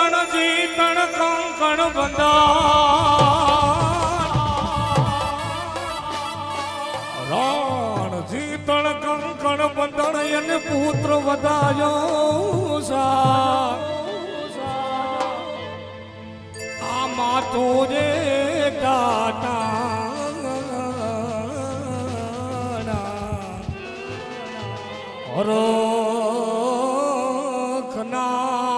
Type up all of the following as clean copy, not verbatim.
રણજીતણ કંકણ બંધન રણજીતણ કંકણ બંધન એને પુત્ર વધાયો આ માતો જે ટાટા રખના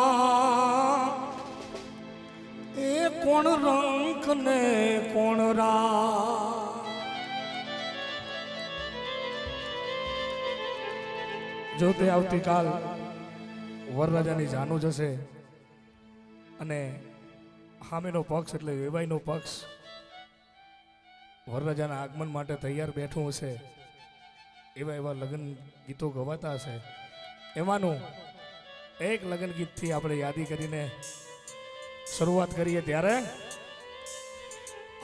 એ કોણ રંક ને કોણ રા જો તે આવતીકાલ વરરાજાની જાનું જશે અને સામેનો પક્ષ એટલે વેવાઈનો પક્ષ વરરાજાના આગમન માટે તૈયાર બેઠું હશે એવા એવા લગ્ન ગીતો ગવાતા હશે એમાંનું એક લગ્ન ગીતથી આપણે યાદી કરીને શરૂઆત કરીએ ત્યારે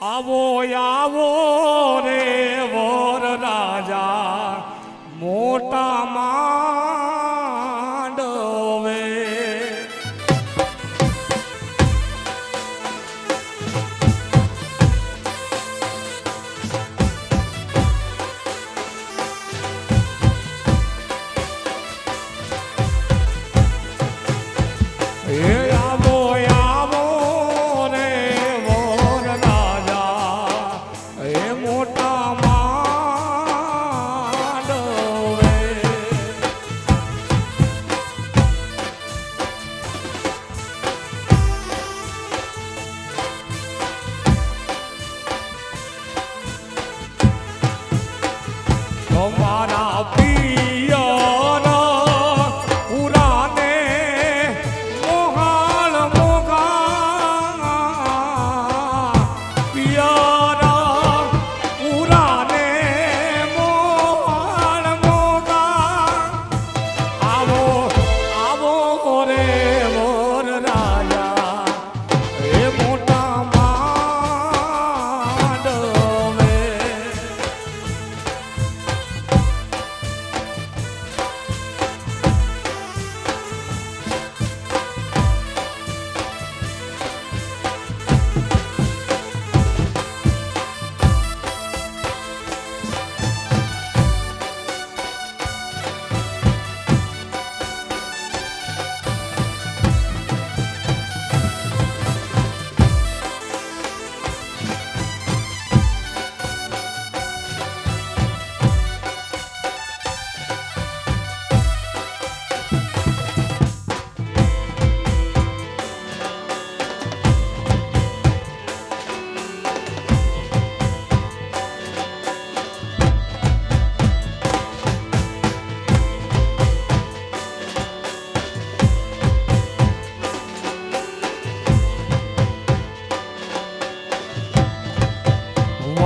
આવો આવો રે વર રાજા મોટા માંડવે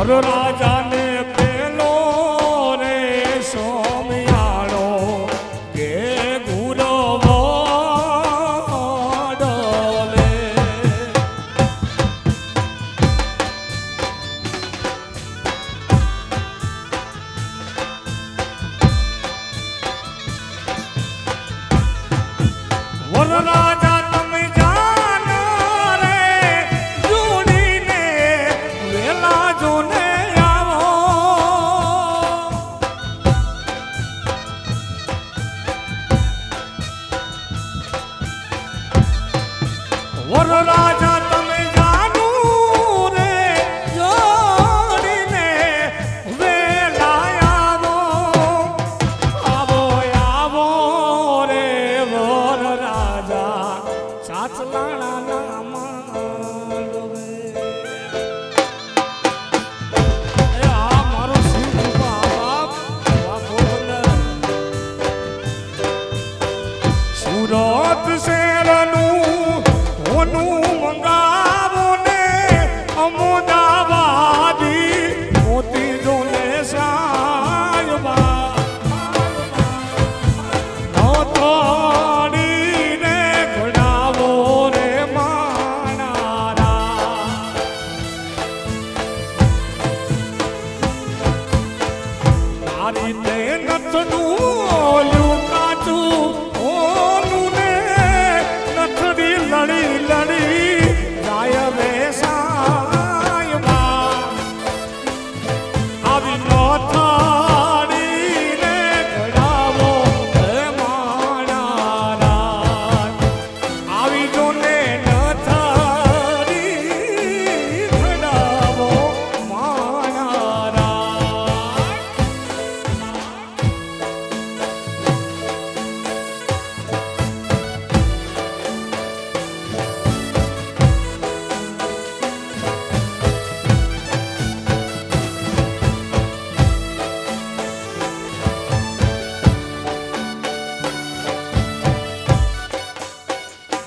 રાજા ને પેલો રે સોમિયાળો કે ગુરવો ડોલે વર રાજા તમે જાનો રે જોડીને વેલા જોને વર રાજા તમે જાનું રે જોડીને વેલા આવો આવો આવો રે વર રાજા સાચલાણા માંડવે આ મારો શિવ બાપ સુરત શહેરનું ઓનું મંગાવો ને અમદાવાદી મોતી જોને સાયબા નોતોડીને ઘડાવો રે માણારા તારી તે નથનું ઓલું કાચું ઓનું ને નથડી લડી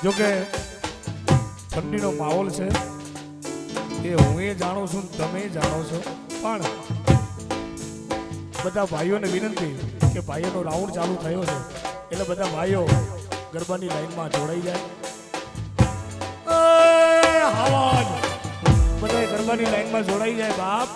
જોકે ઠંડીનો માહોલ છે એ હું એ જાણું છું ને તમે જાણો છો, પણ બધા ભાઈઓને વિનંતી કે ભાઈઓનો રાઉન્ડ ચાલુ થયો છે એટલે બધા ભાઈઓ ગરબાની લાઈનમાં જોડાઈ જાય. બધા ગરબાની લાઈનમાં જોડાઈ જાય બાપ.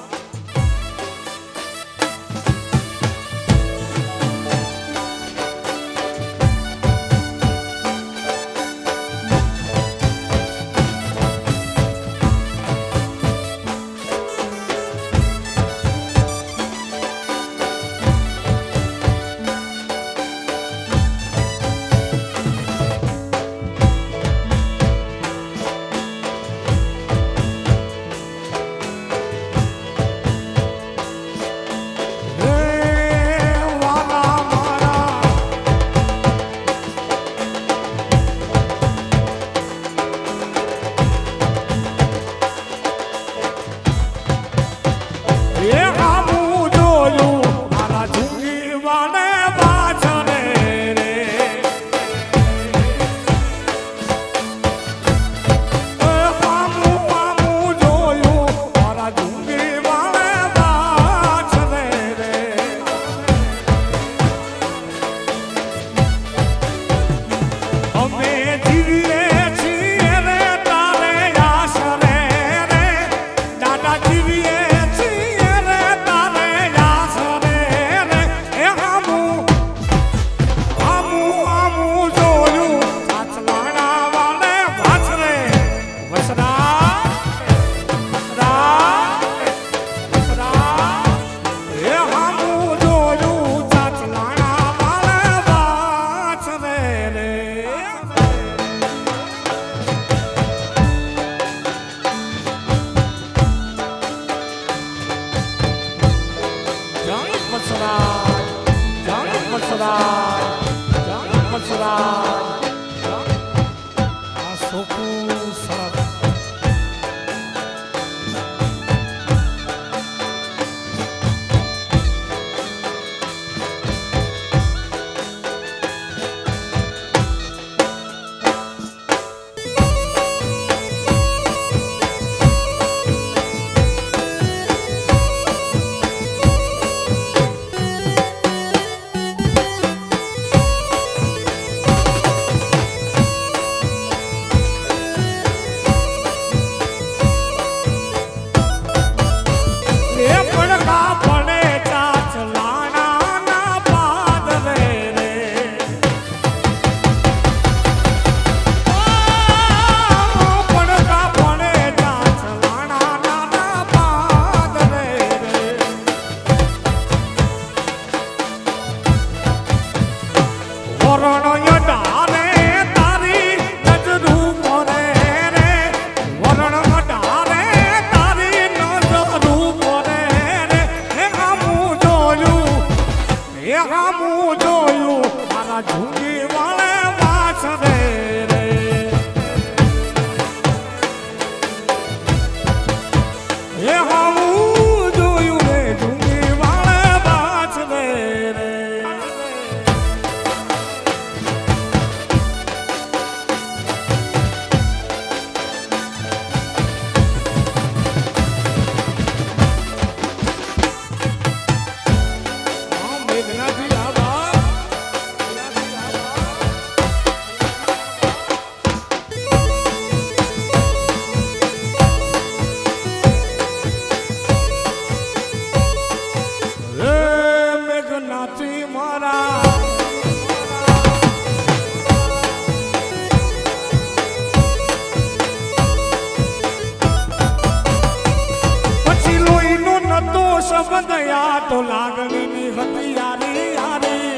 તો લાગણીની હતી યારી યારી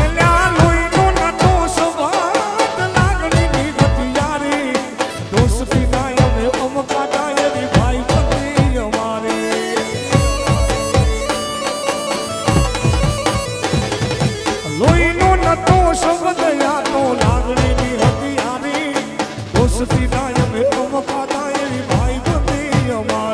એલા લોહીનું નતું સવાદ લાગણીની હતી યારી દોસ્તી ના અમે અમકાતા એવી ભાઈ પતિ અમારી લોહીનું નતું સવાદ યા તો લાગણીની હતી યારી દોસ્તી ના અમે અમકાતા એવી ભાઈ પતિ અમારી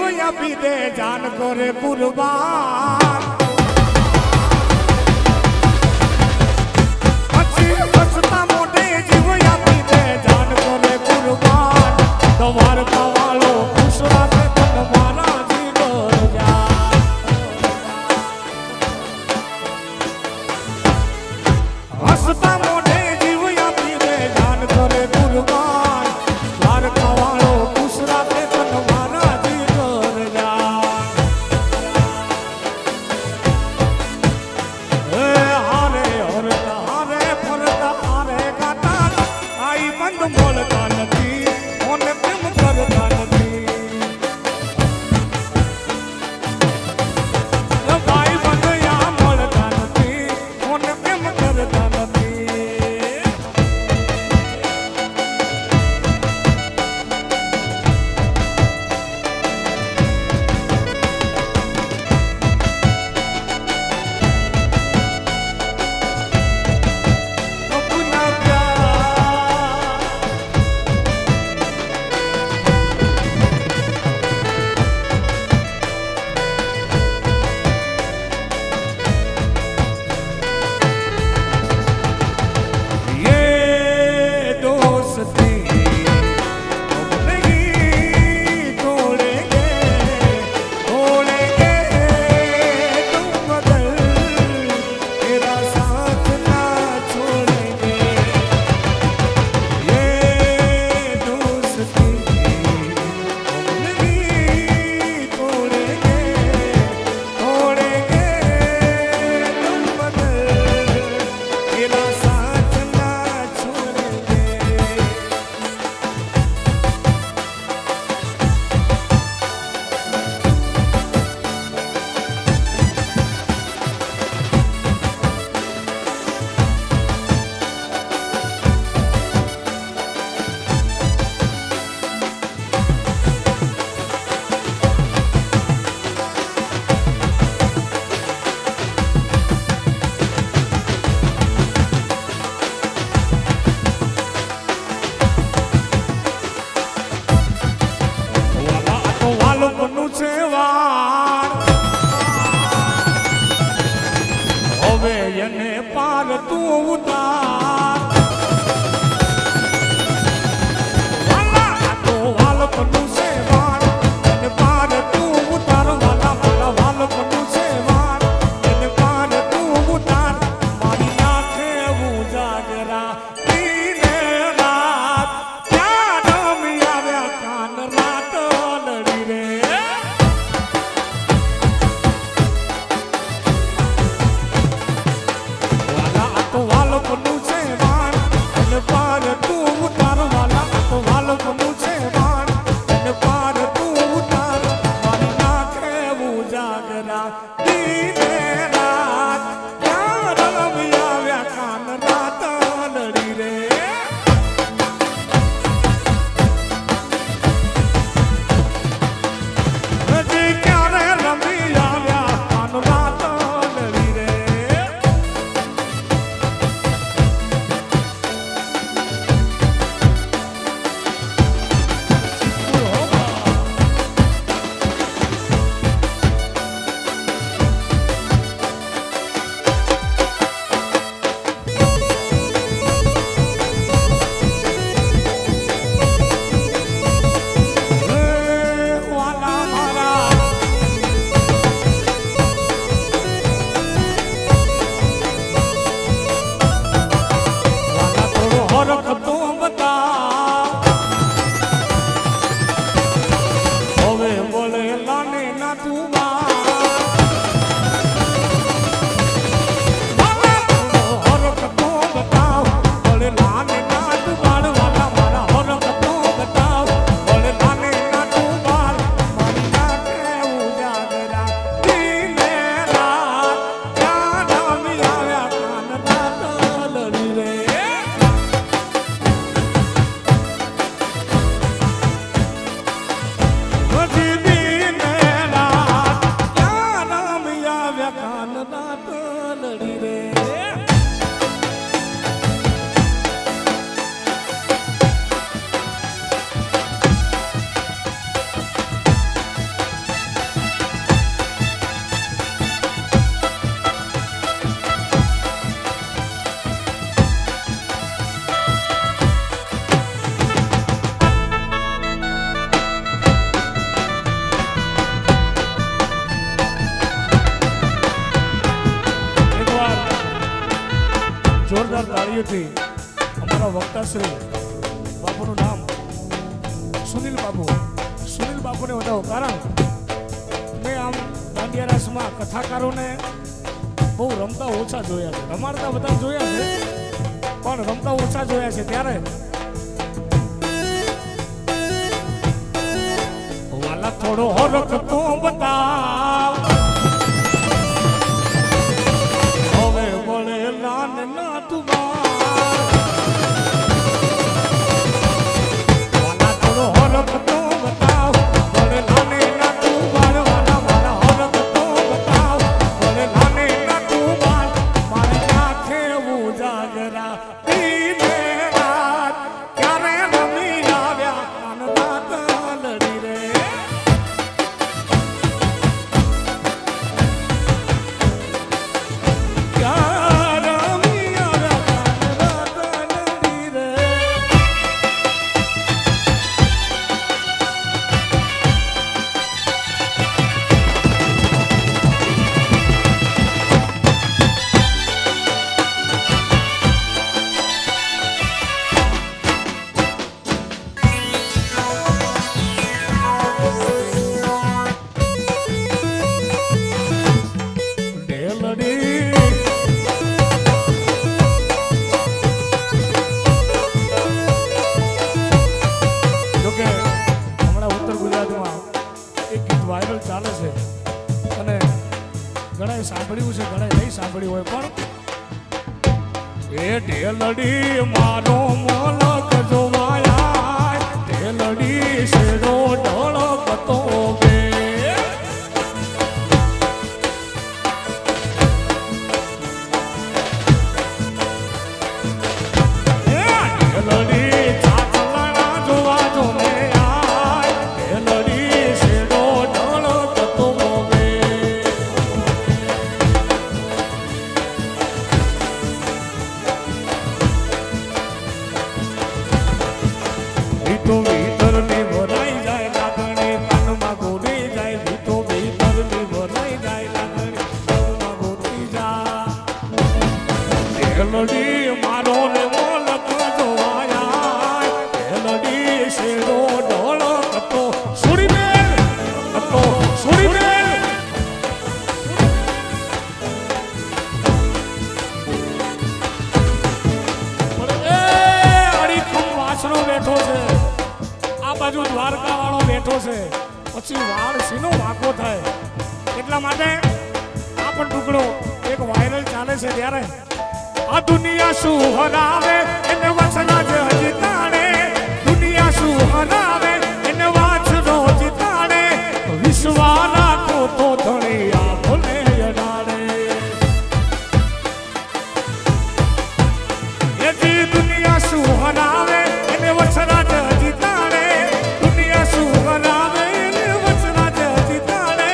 આપી દે જાન કરે કુરબાન પછી હસતા મોઢે જીવ આપી દે જાન કરે કુરબાન તમાર કાવાળો ખુશ રાખે તન મારા જીવર જા હસતા મોઢે જીવ આપી દે જાન કરે કુરબાન તમાર કાવાળો ખુશ રાખે તન મારા જીવર જા એ હારે હરતા હારે ફરતા હારે ગાતા આઈ બંધ બોલતા નથી ઓને પ્રેમ કરતા નથી ભાઈ બંધ યા મળતા નથી ઓને પ્રેમ કરતા નથી अपना प्यार ये दोस्ती हम नहीं तोड़ेंगे तोड़ेंगे तुम मगर तेरा साथ ना छोड़ेंगे ये दोस्ती हम नहीं तोड़ेंगे तोड़ेंगे तुम मगर तेरा साथ ना छोड़ेंगे વાલા તો વાલો બનુ છે વાળ હવે એને પાર તું ઉતાર વાલા તો વાલો બનુ છે વાળ એને પાર તું ઉતાર વાલા વાલા વાલો બનુ છે વાળ એને પાર તું ઉતાર મારી નાખે ઉજાગરા દીને રાત ક્યાં રમી આવ્યા કાન રાત લડી રે વાલા આ તો વાલો બનુ છે વાળ એને પાર તું ઉતાર વાલા આ તો વાલો બનુ છે વાળ એને પાર તું ઉતાર મારી નાખે ઉજાગરા દીને રાત ક્યાં રમી આવ્યા કાન રાત લડી રે હજી ક્યારે રમી આવ્યા કાન રાત લડી રે વાલા મારા વાલા થોડો હરખ તું બતા હવે બોલે લાને ના તું વાલા થોડો હરખ તું બતાવ બોલે લાને ના તું બાળ વાલા મારા હરખ તું બતાવ બોલે લાને ના તું બાળ મારી નાખે ઉજાગરા દીને રાત ક્યાં રમી આવ્યા કાન રાત લડી રે હજી દીને રાત ગાડીઓથી અમારા વક્તાશ્રી બાપુનું નામ સુનિલ બાપુને વધાવો. કારણ મેં આમ દાંડિયા રાસમાં કથાકારોને બહુ રમતા ઓછા જોયા છે, રમાડતા બધા જોયા છે પણ રમતા ઓછા જોયા છે. ત્યારે વાલા થોડો હરખ તો બતાવ, હવે વળે લાન ના તું વાલા થોડો હરખ તો બતાવ, વળે લાને ના તું બાર. વાલા વાલા હરખ તો બતાવ, વળે લાને ના તું બાર. મારે આંખે ઉજાગરા દીને રાત, ક્યારે રમી આવ્યા કાનના તાલડી રે. ક્યારે રમી આવ્યા કાનના તાલડી રે. ઢેલડી જોકે હમણાં ઉત્તર ગુજરાતમાં એક ગીત વાયરલ ચાલે છે અને ઘણાએ સાંભળ્યું છે, ઘણાએ નહીં સાંભળ્યું હોય, પણ એ ઢેલડી મારો મોલક જોવાયા, ઢેલડી શેરો ઢળકતો બે. ઢેલડી ચાચલાના જોવા જોને આય, ઢેલડી શેરો ઢળકતો બે. ભીતો ભીતરની ભરાઈ જાય લાગણી, કાનમાં ગોળી જાય. ભીતો ભીતરની ભરાઈ જાય લાગણી, કાનમાં ગોળી જાય. ઢેલડી મારો ને મોલક જોવાયા, ઢેલડી શેરો ઢોળકતો સુડીમેલ હતો, સુડીમેલ. એ અડીખમ વાસણો બેઠો છે, આ બાજુ દ્વારકા વાળો બેઠો છે, પછી વાળ સીનો વાંકો થાય. એટલા માટે આ પણ ટુકડો એક વાયરલ ચાલે છે. ત્યારે આ દુનિયા શું હરાવે એને વચના જ હજી તાણે, દુનિયા શું હરાવે એને વાંચનો જીતાડે. વિશ્વા રાખો તો ધણિયા ભલે અડાડે. એથી દુનિયા શું હરાવે એને વચના જ હજી તાણે, દુનિયા શું હરાવે એને વચના જ હજી તાણે.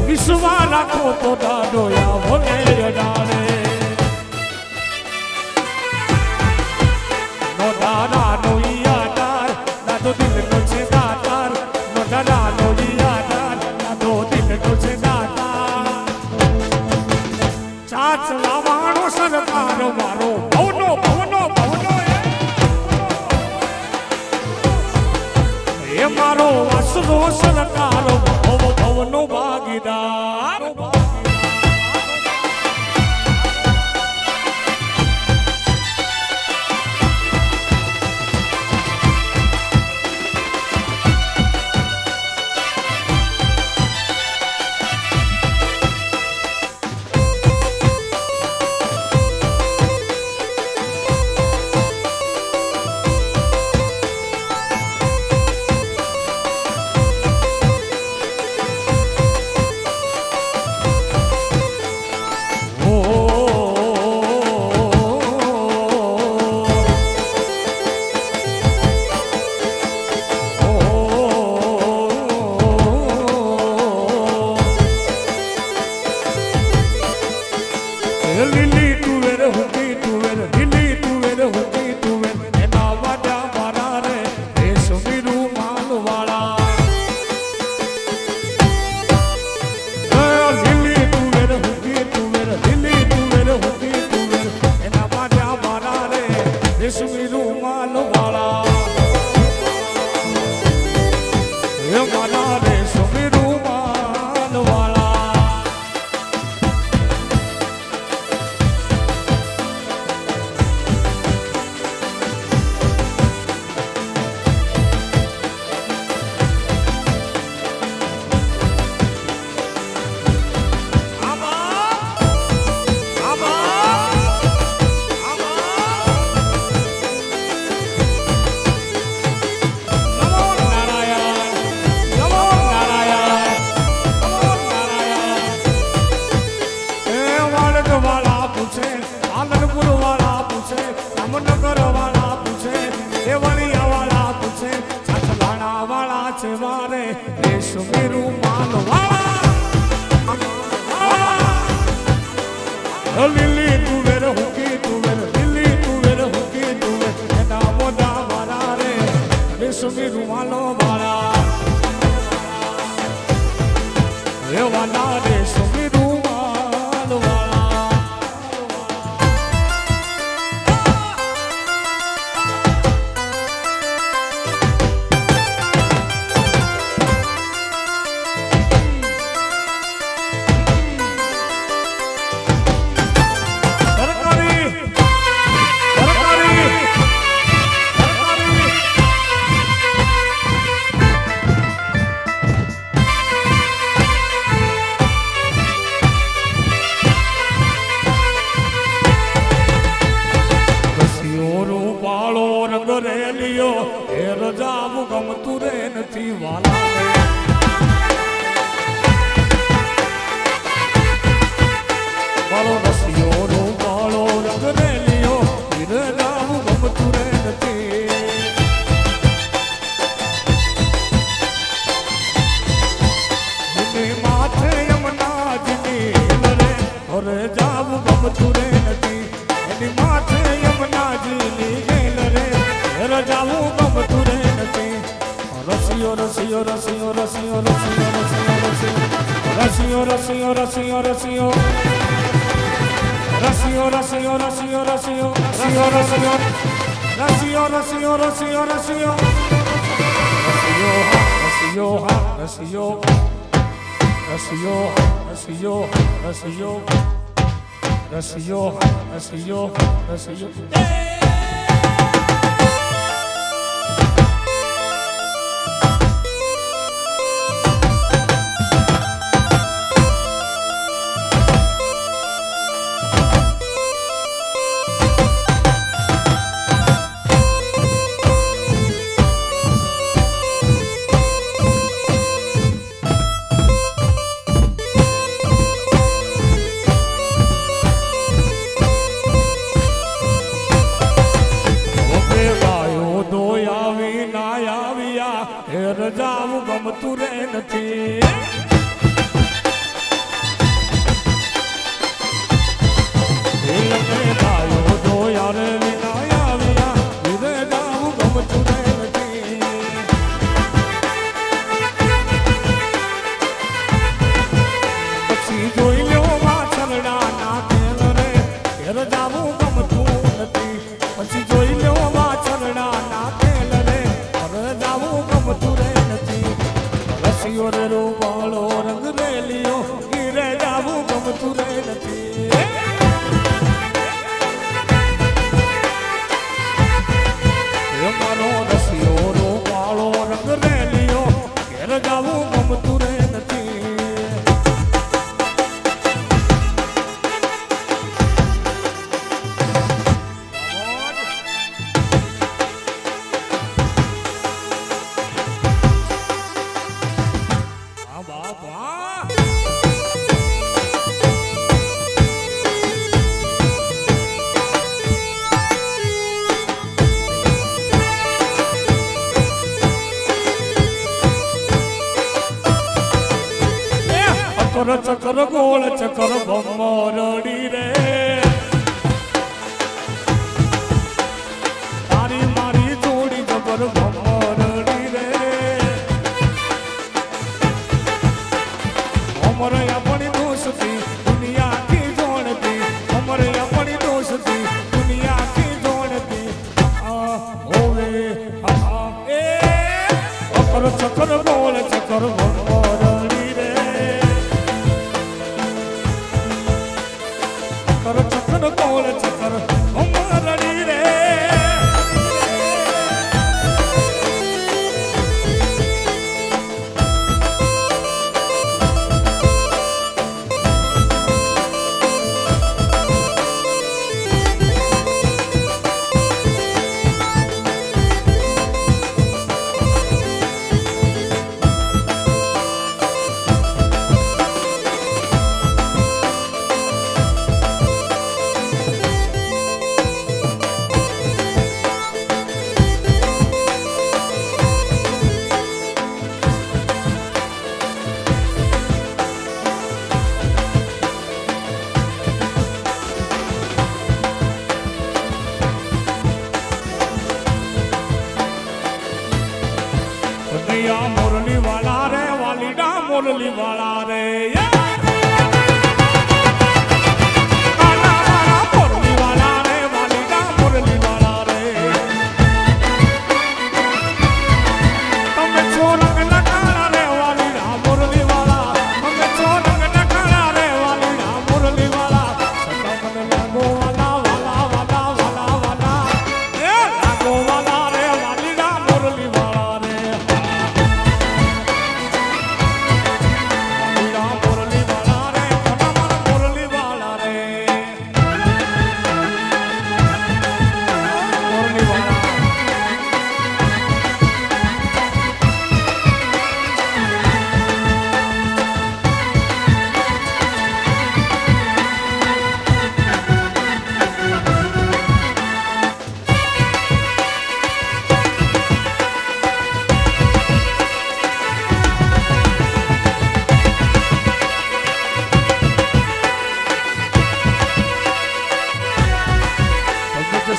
વિશ્વા રાખો તો દાડોયા ભલે અડાડે. નો દાદાનો યાદાર, દાદો દિલનો છે દાતાર. નો દાદાનો યાદાર, દાદો દિલનો છે દાતાર. ચાચ લાવાણો સરકાર મારો ભવનો ભવનો ભવનો એ મારો વાસનો સરકાર ભવ ભવનો ભાગીદાર. એવાના રે સુમિરુમાલ વાળા એ રજાવું ગમતું રે નથી વાલા મારો રસિયો રો વાળો રંગ રેલિયો એ રજાવું ગમતું રે નથી જીને માથે યમુનાજીની લરે અરે જાવું ગમતું રે નથી એની માથે યમુનાજીની લરે રજાવું ગમતું રે નથી રસિયો રસિયો રસિયો રસિયો રસિયો રસિયો રસિયો રસિયો રસિયો રસિયો રસિયો રસિયો રસિયો રસિયો રસિયો રસિયો રસિયો રસિયો રસિયો હા રસિયો રસિયો રસિયો રસિયો રસિયો રસિયો રસિયો રજાવું ગમતું રે નથી ગાયો તો યાર વિના આવ્યા રજાવું ગમતું રે નથી પછી જોઈ લો વાછરડા ના ખેલ રે રજાવું ગમતું નથી પછી જોઈ લો વાછરડા ના ખેલ રે રજાવું ગમતું રે રસિયો રે રૂપાળો રંગ રેલિયો હીરે જાવું ગમતું રે નથી મારો રસિયો રૂપાળો રંગ રેલિયો હીરે જાવું ગમતું રે નથી ચકર ગોળ ચકર ભમરડી રે તારી મારી જોડી જબર ભમરડી રે અમર આપણી દોસ્તી દુનિયા કી જોડતી અમર આપણી દોસ્તી દુનિયા કી જોડતી ઓવે એ ચકર ગોળ ચકર ભમરડી રે ચકર ગોળ ચકર ભમરડી રે મોરલી વાળા રે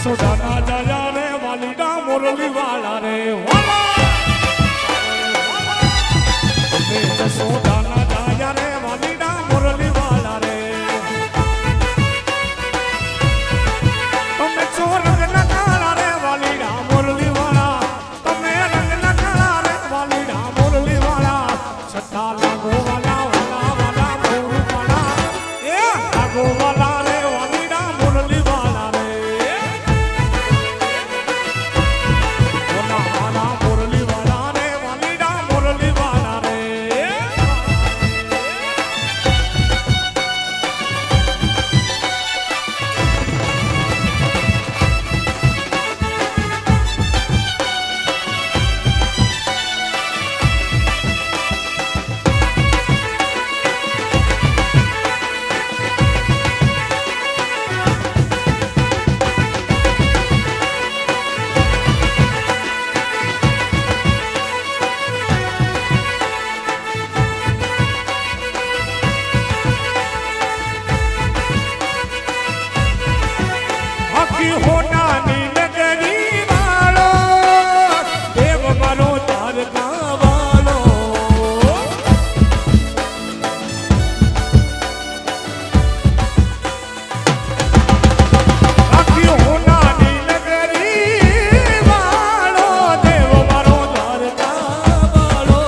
સોડાના જાયા રે વાલીડા મોરલી વાળા રે વાલા સોડાના જાયા રે વાલીડા મોરલી વાળા રે તમે ચો રંગ ના કાળા રે વાલીડા મોરલી વાળા તમે રંગ ના કાળા રે વાલીડા મોરલી વાળા છટા લાગો વાલા વાલા વાલા મોર વાળા એ લાગો વાલા રે વાલીડા મોરલી વાળા રે હોનાની નગરી વાળો દેવ મારો તારકા વાળો આખી હોનાની નગરી વાળો દેવ મારો તારકા વાળો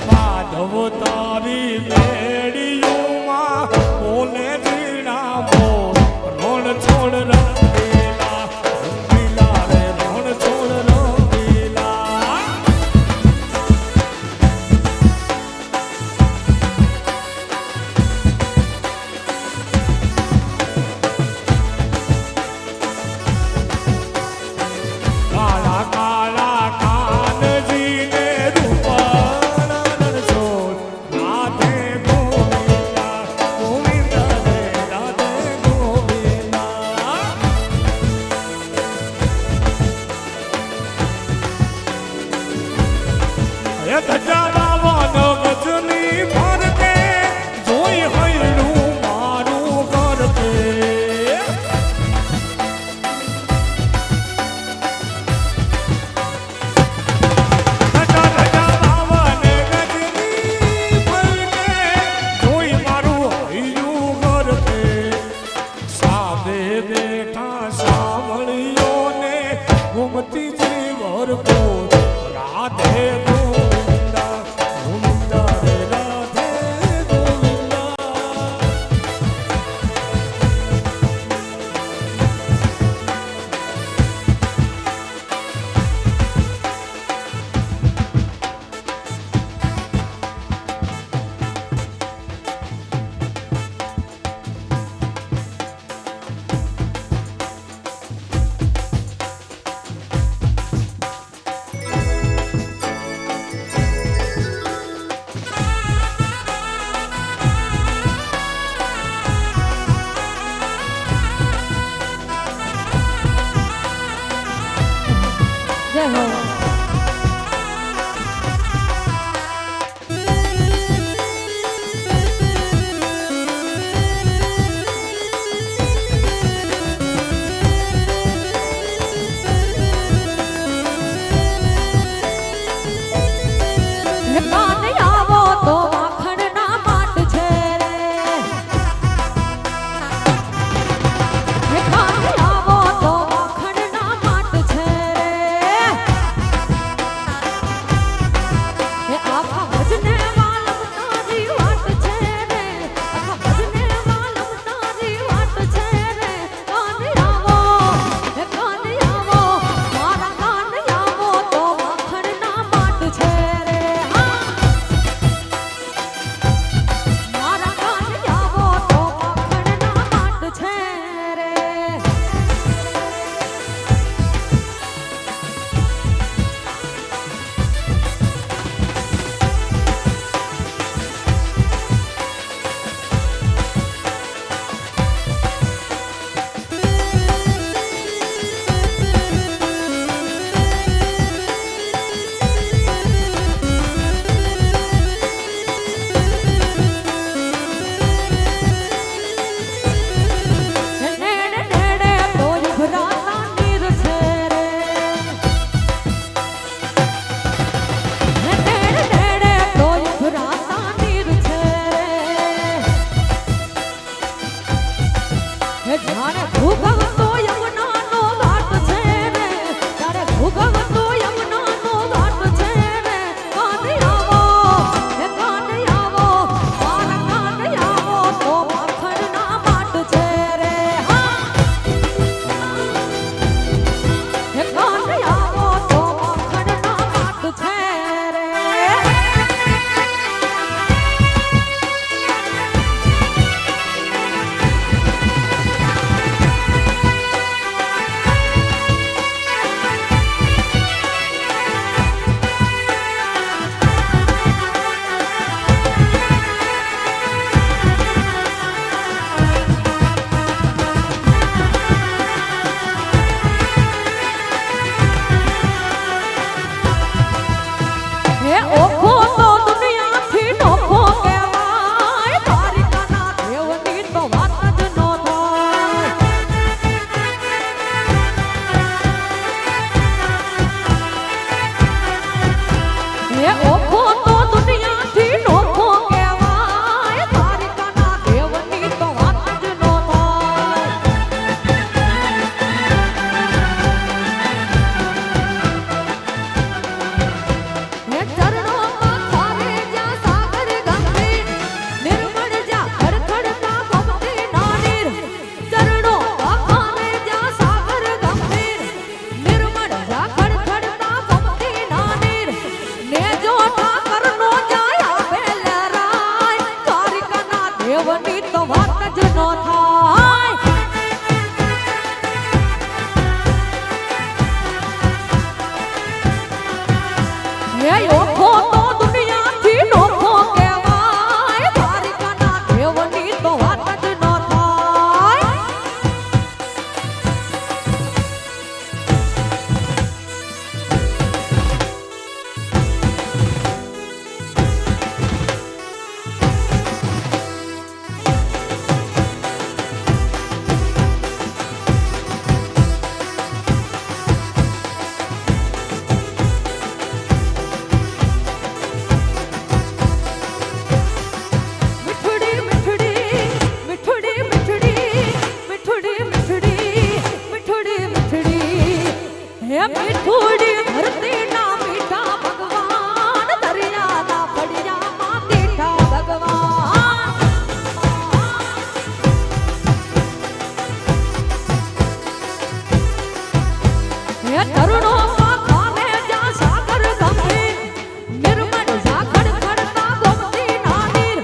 માધવ તારી મેડીઓમાં બોલે જીણા મોર રણ છોડ રંગીલા રંગીલા રે રણ છોડ રંગીલા કાળા કાળા કાનજીને રૂપાળા છોડ રાધે ગોવિંદા ગોવિંદા રે રાધે ગોવિંદા એ ધજા વાનો ગજની ફરતે જોઈ હૈયું મારું કરતે ઘુમતી જીવર કો રાધે ગોવિંદા મીઠુડી ધરતી ના મીઠા ભગવાન દરિયાના ફળિયામાં મીઠા ભગવાન હે તરુણો પાખાને જ્યાં સાગર ગંભીર નિર્મળ ઝાખડ ખડતા ગોમતી નાનીર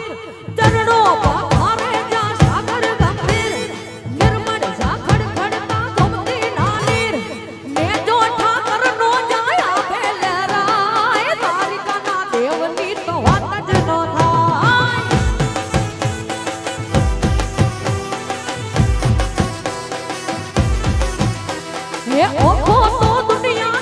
તરુણો પાખાને જ્યાં સાગર ગંભીર નિર્મળ ઝાખડ ખડતા ગોમતી નાનીર ને જો ઠાકરનો જાય આપે લહેરાય તારિકાના દેવની તો વાત જ નો થાય હે ઓખો તો દુનિયા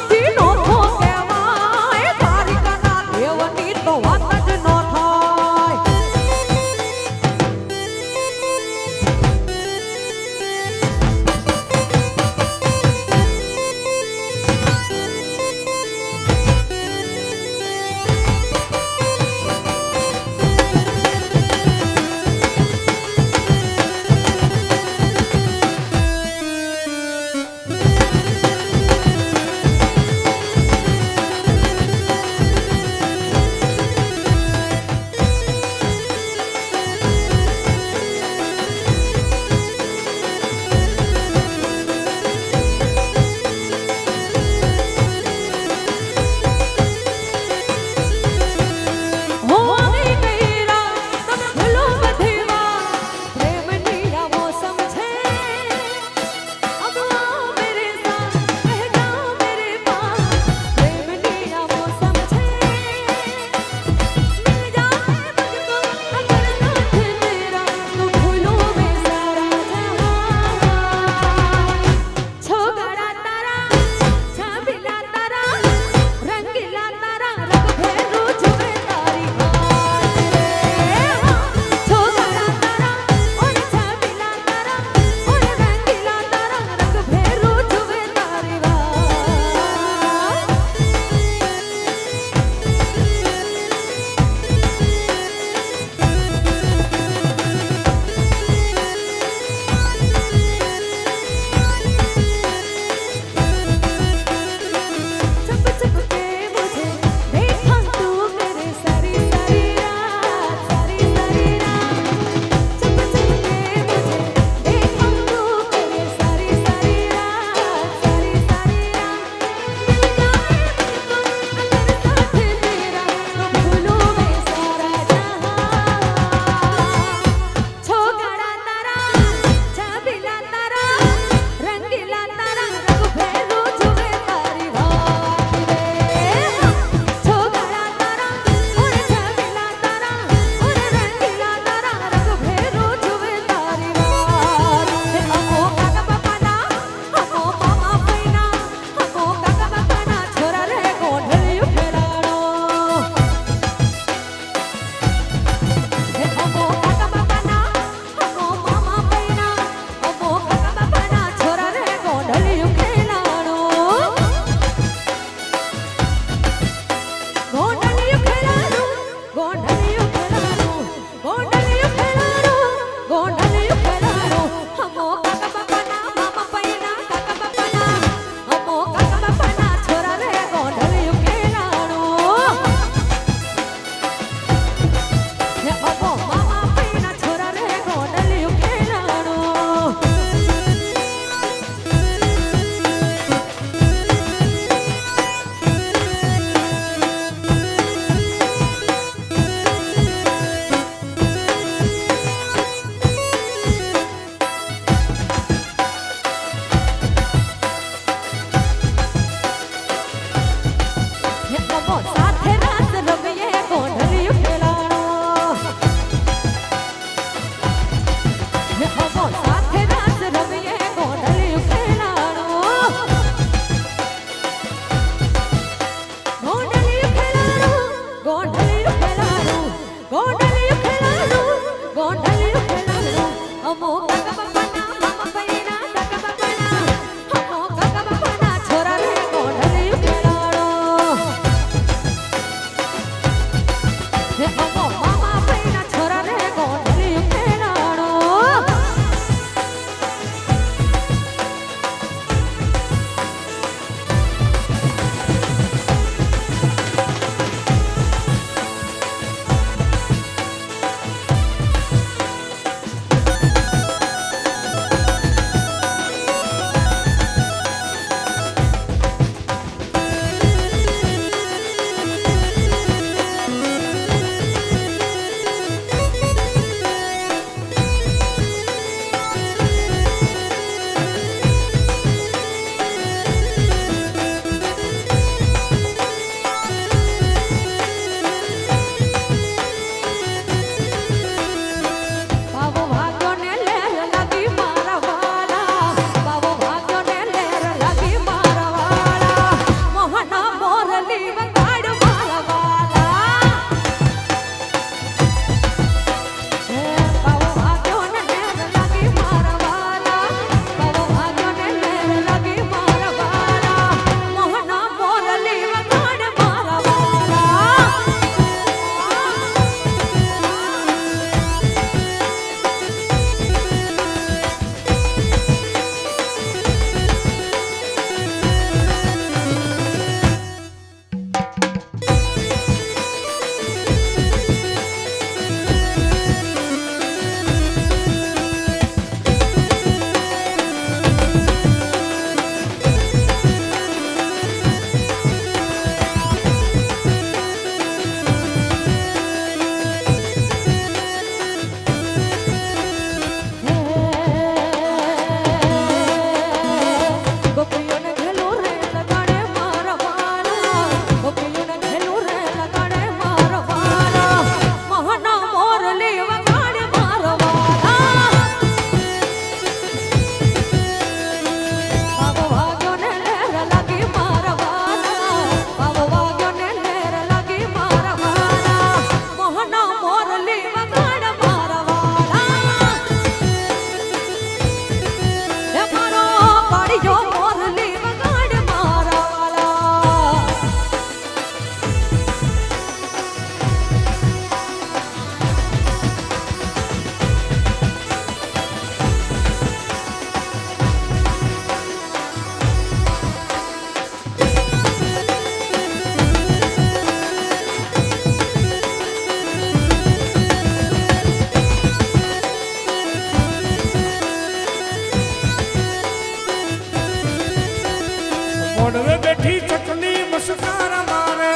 બેઠી ચકલી મસ્કાર મારે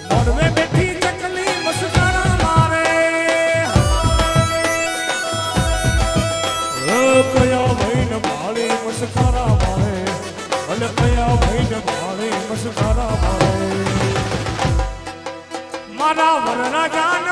મોરવે બેઠી ચકલી મસ્કાર મારે કયા ભાઈને માળી મસ્કારા મારે અને કયા ભાઈને માળી મસ્કારા મારે મારા વરરાજાન